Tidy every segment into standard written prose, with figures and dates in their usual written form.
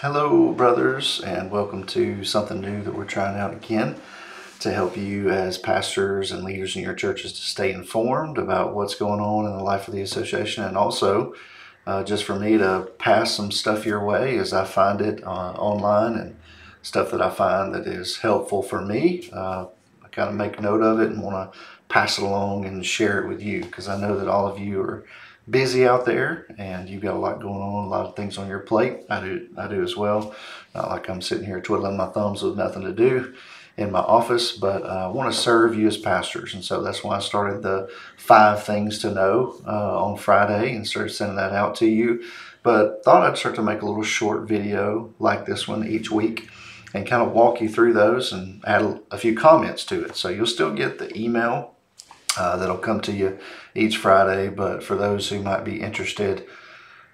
Hello, brothers, and welcome to something new that we're trying out again to help you as pastors and leaders in your churches to stay informed about what's going on in the life of the association, and also just for me to pass some stuff your way as I find it online and stuff that I find that is helpful for me. I kind of make note of it and want to pass it along and share it with you because I know that all of you are busy out there and you've got a lot going on, a lot of things on your plate. I do as well. Not like I'm sitting here twiddling my thumbs with nothing to do in my office, but I want to serve you as pastors. And so that's why I started the 5 things to know on Friday and started sending that out to you. But thought I'd start to make a little short video like this one each week and kind of walk you through those and add a few comments to it. So you'll still get the email that'll come to you each Friday, but for those who might be interested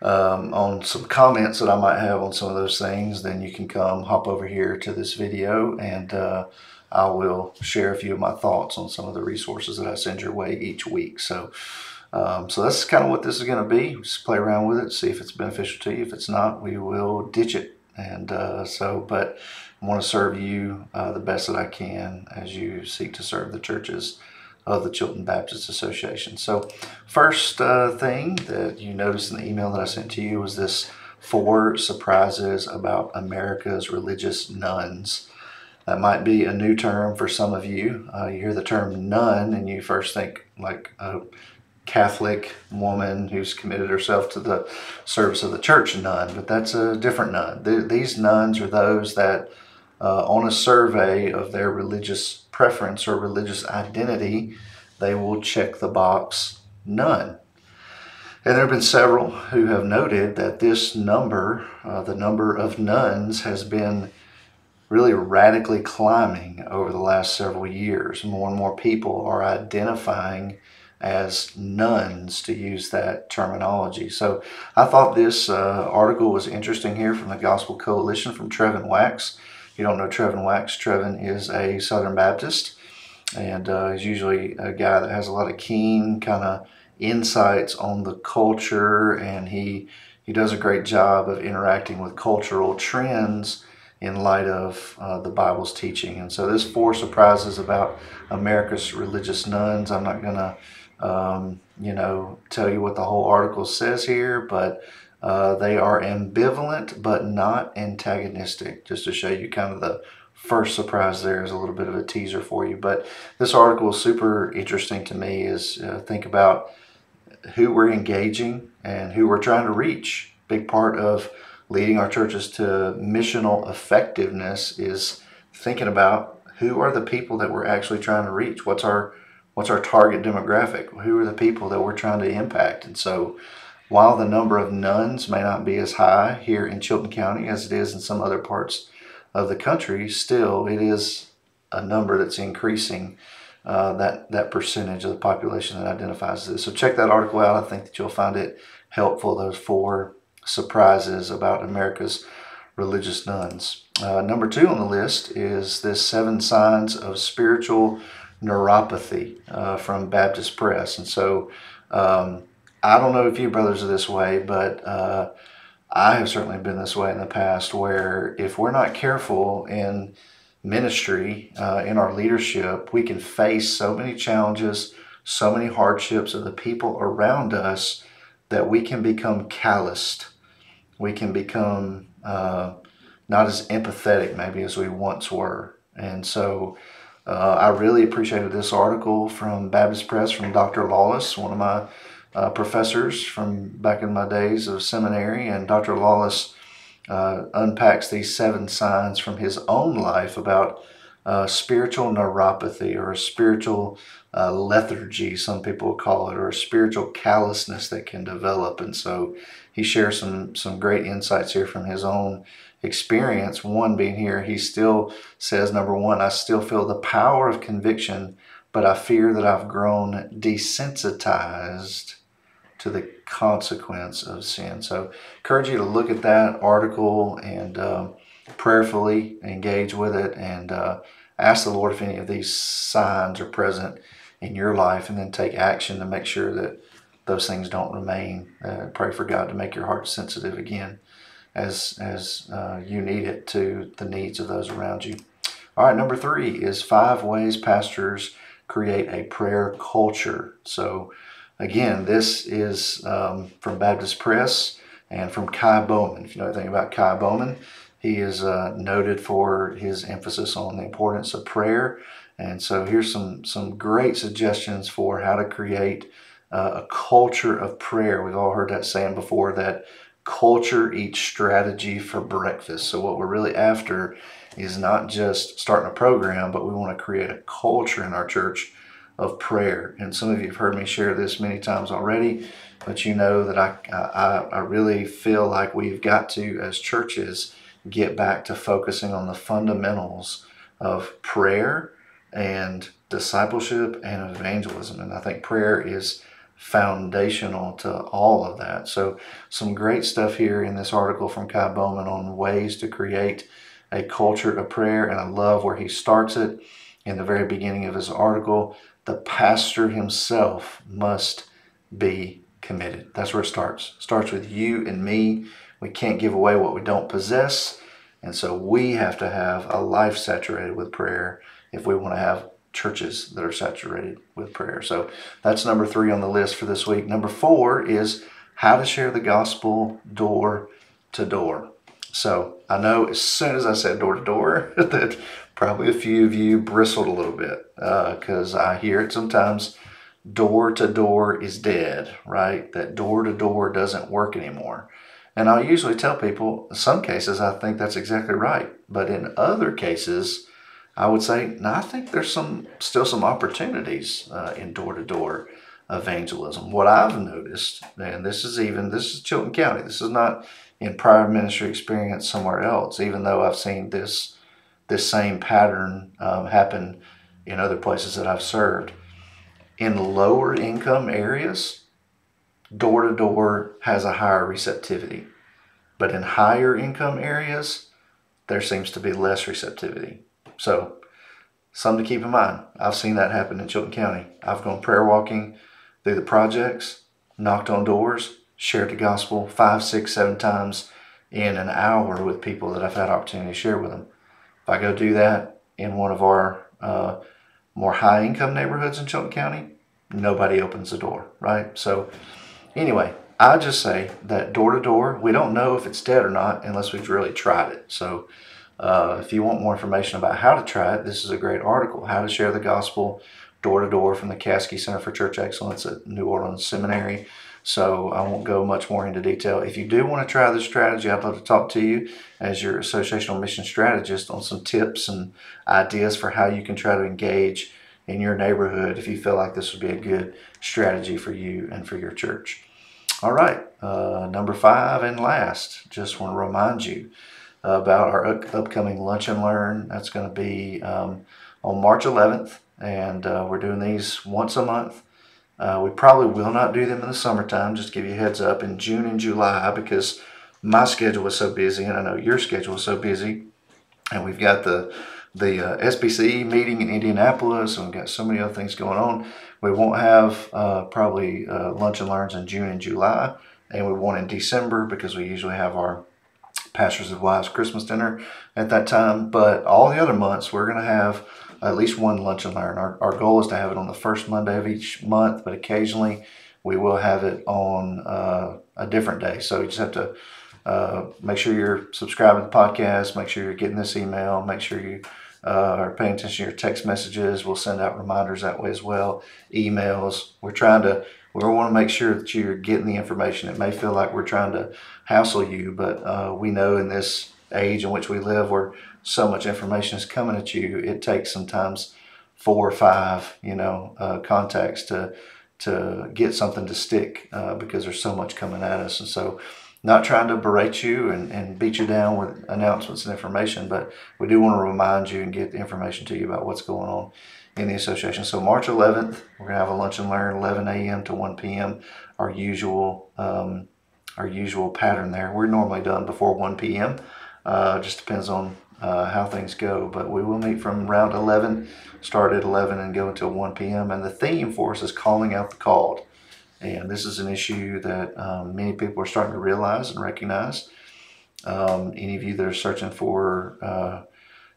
on some comments that I might have on some of those things, then you can come hop over here to this video and I will share a few of my thoughts on some of the resources that I send your way each week. So that's kind of what this is going to be. Just play around with it, see if it's beneficial to you. If it's not, we will ditch it. And but I want to serve you the best that I can as you seek to serve the churches of the Chilton Baptist Association. So first thing that you noticed in the email that I sent to you was this 4 surprises about America's religious nuns. That might be a new term for some of you. You hear the term nun and you first think like a Catholic woman who's committed herself to the service of the church nun, but that's a different nun. These nuns are those that on a survey of their religious preference or religious identity, they will check the box nun. And there have been several who have noted that this number, the number of nuns, has been really radically climbing over the last several years. More and more people are identifying as nuns, to use that terminology. So I thought this article was interesting here from the Gospel Coalition from Trevin Wax. If you don't know Trevin Wax, Trevin is a Southern Baptist, and he's usually a guy that has a lot of keen kind of insights on the culture, and he does a great job of interacting with cultural trends in light of the Bible's teaching. And so there's 4 surprises about America's religious nuns. I'm not going to tell you what the whole article says here, but they are ambivalent but not antagonistic, just to show you kind of the first surprise. There is a little bit of a teaser for you, but this article is super interesting to me. Is think about who we're engaging and who we're trying to reach. Big part of leading our churches to missional effectiveness is thinking about who are the people that we're actually trying to reach. What's our target demographic? Who are the people that we're trying to impact? And so while the number of nuns may not be as high here in Chilton County as it is in some other parts of the country, still it is a number that's increasing, that percentage of the population that identifies this. So check that article out. I think that you'll find it helpful, those 4 surprises about America's religious nuns. Number 2 on the list is this 7 signs of spiritual neuropathy from Baptist Press. And so I don't know if you brothers are this way, but I have certainly been this way in the past, where if we're not careful in ministry, in our leadership, we can face so many challenges, so many hardships of the people around us that we can become calloused. We can become not as empathetic maybe as we once were. And so I really appreciated this article from Baptist Press from Dr. Lawless, one of my professors from back in my days of seminary. And Dr. Lawless unpacks these 7 signs from his own life about spiritual neuropathy, or a spiritual lethargy, some people call it, or a spiritual callousness that can develop. And so he shares some great insights here from his own experience. One being here, he still says, number 1, I still feel the power of conviction, but I fear that I've grown desensitized to the consequence of sin. So encourage you to look at that article and prayerfully engage with it, and ask the Lord if any of these signs are present in your life, and then take action to make sure that those things don't remain. Pray for God to make your heart sensitive again as you need it to the needs of those around you. All right, number 3 is 5 ways pastors create a prayer culture. So again, this is from Baptist Press and from Kai Bowman. If you know anything about Kai Bowman, he is noted for his emphasis on the importance of prayer. And so here's some great suggestions for how to create a culture of prayer. We've all heard that saying before, that culture eats strategy for breakfast. So what we're really after is not just starting a program, but we want to create a culture in our church of prayer. And some of you have heard me share this many times already, but you know that I really feel like we've got to, as churches, get back to focusing on the fundamentals of prayer and discipleship and evangelism. And I think prayer is foundational to all of that. So some great stuff here in this article from Kai Bowman on ways to create a culture of prayer. And I love where he starts it in the very beginning of his article. The pastor himself must be committed. That's where it starts. It starts with you and me. We can't give away what we don't possess. And so we have to have a life saturated with prayer if we want to have churches that are saturated with prayer. So that's number 3 on the list for this week. Number 4 is how to share the gospel door to door. So I know as soon as I said door to door that probably a few of you bristled a little bit because I hear it sometimes. Door to door is dead, right? That door to door doesn't work anymore. And I'll usually tell people, in some cases, I think that's exactly right. But in other cases, I would say, no, I think there's still some opportunities in door-to-door evangelism. What I've noticed, and this is Chilton County. This is not in prior ministry experience somewhere else, even though I've seen this same pattern happen in other places that I've served. In lower income areas, door-to-door has a higher receptivity. But in higher income areas, there seems to be less receptivity. So, something to keep in mind. I've seen that happen in Chilton County. I've gone prayer walking through the projects, knocked on doors, shared the gospel 5, 6, 7 times in an hour with people that I've had opportunity to share with them. If I go do that in one of our more high income neighborhoods in Chilton County, nobody opens the door, right? So anyway, I just say that door to door, we don't know if it's dead or not unless we've really tried it. So if you want more information about how to try it, this is a great article, How to Share the Gospel Door to Door, from the Caskey Center for Church Excellence at New Orleans Seminary. So I won't go much more into detail. If you do want to try this strategy, I'd love to talk to you as your associational mission strategist on some tips and ideas for how you can try to engage in your neighborhood if you feel like this would be a good strategy for you and for your church. All right, number 5 and last, just want to remind you about our upcoming Lunch and Learn. That's going to be on March 11th, and we're doing these once a month. We probably will not do them in the summertime, just to give you a heads up, in June and July, because my schedule was so busy, and I know your schedule is so busy, and we've got the SBC meeting in Indianapolis, and we've got so many other things going on. We won't have probably Lunch and Learns in June and July, and we won't in December because we usually have our Pastors and Wives Christmas dinner at that time. But all the other months, we're going to have at least one Lunch and Learn. Our goal is to have it on the first Monday of each month, but occasionally we will have it on a different day. So you just have to make sure you're subscribed to the podcast, make sure you're getting this email, make sure you are paying attention to your text messages. We'll send out reminders that way as well, emails. We want to make sure that you're getting the information. It may feel like we're trying to hassle you, but we know in this age in which we live, where so much information is coming at you, it takes sometimes 4 or 5, contacts to get something to stick because there's so much coming at us. And so, not trying to berate you and beat you down with announcements and information, but we do want to remind you and get the information to you about what's going on in the association. So March 11th, we're going to have a Lunch and Learn, 11 a.m. to 1 p.m., our usual pattern there. We're normally done before 1 p.m. Just depends on how things go, but we will meet from around 11, start at 11 and go until 1 p.m. And the theme for us is calling out the called. And this is an issue that many people are starting to realize and recognize. Any of you that are searching for,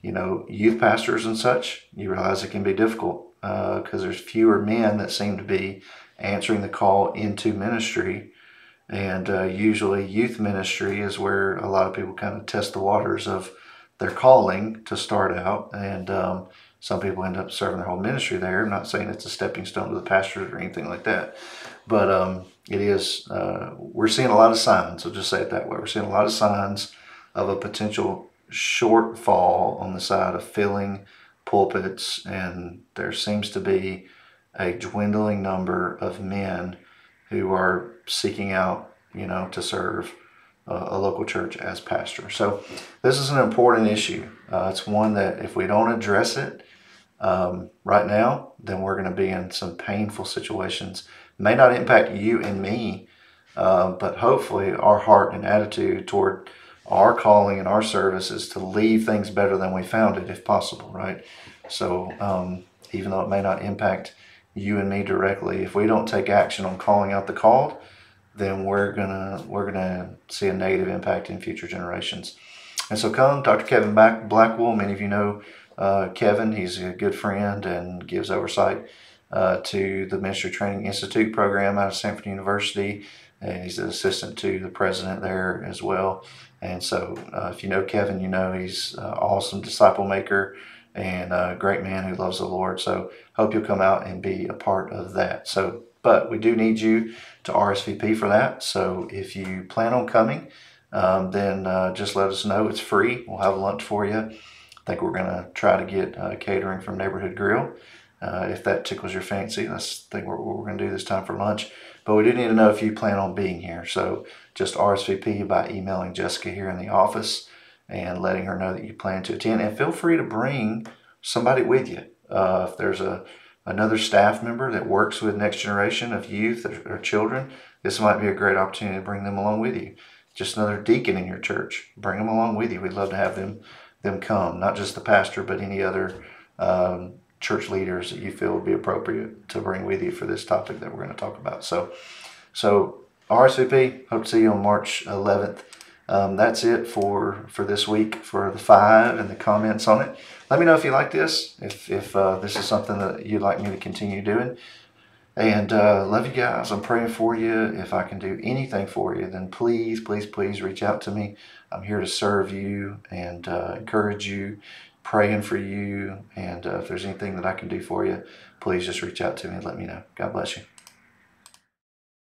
youth pastors and such, you realize it can be difficult because there's fewer men that seem to be answering the call into ministry. And usually youth ministry is where a lot of people kind of test the waters of their calling to start out. And some people end up serving their whole ministry there. I'm not saying it's a stepping stone to the pastors or anything like that. But it is, we're seeing a lot of signs. I'll just say it that way. We're seeing a lot of signs of a potential shortfall on the side of filling pulpits. And there seems to be a dwindling number of men who are seeking out, to serve a local church as pastor. So this is an important issue. It's one that if we don't address it right now, then we're going to be in some painful situations. It may not impact you and me, but hopefully our heart and attitude toward our calling and our service is to leave things better than we found it, if possible, right? So even though it may not impact you and me directly, if we don't take action on calling out the called, then we're gonna see a negative impact in future generations. And so come, Dr. Kevin Blackwell. Many of you know Kevin. He's a good friend and gives oversight to the Ministry Training Institute program out of Stanford University. And he's an assistant to the president there as well. And so if you know Kevin, you know he's an awesome disciple maker and a great man who loves the Lord. So hope you'll come out and be a part of that. But we do need you to RSVP for that. So if you plan on coming, then just let us know. It's free. We'll have lunch for you. I think we're going to try to get catering from Neighborhood Grill. If that tickles your fancy, that's the thing what we're going to do this time for lunch. But we do need to know if you plan on being here. So just RSVP by emailing Jessica here in the office and letting her know that you plan to attend. And feel free to bring somebody with you. If there's another staff member that works with Next Generation of youth or children, this might be a great opportunity to bring them along with you. Just another deacon in your church, bring them along with you. We'd love to have them come, not just the pastor, but any other church leaders that you feel would be appropriate to bring with you for this topic that we're going to talk about. So RSVP, hope to see you on March 11th. That's it for this week for the 5 and the comments on it. Let me know if you like this, if this is something that you'd like me to continue doing. And love you guys. I'm praying for you. If I can do anything for you, then please, please, please reach out to me. I'm here to serve you and encourage you, praying for you. And if there's anything that I can do for you, please just reach out to me and let me know. God bless you.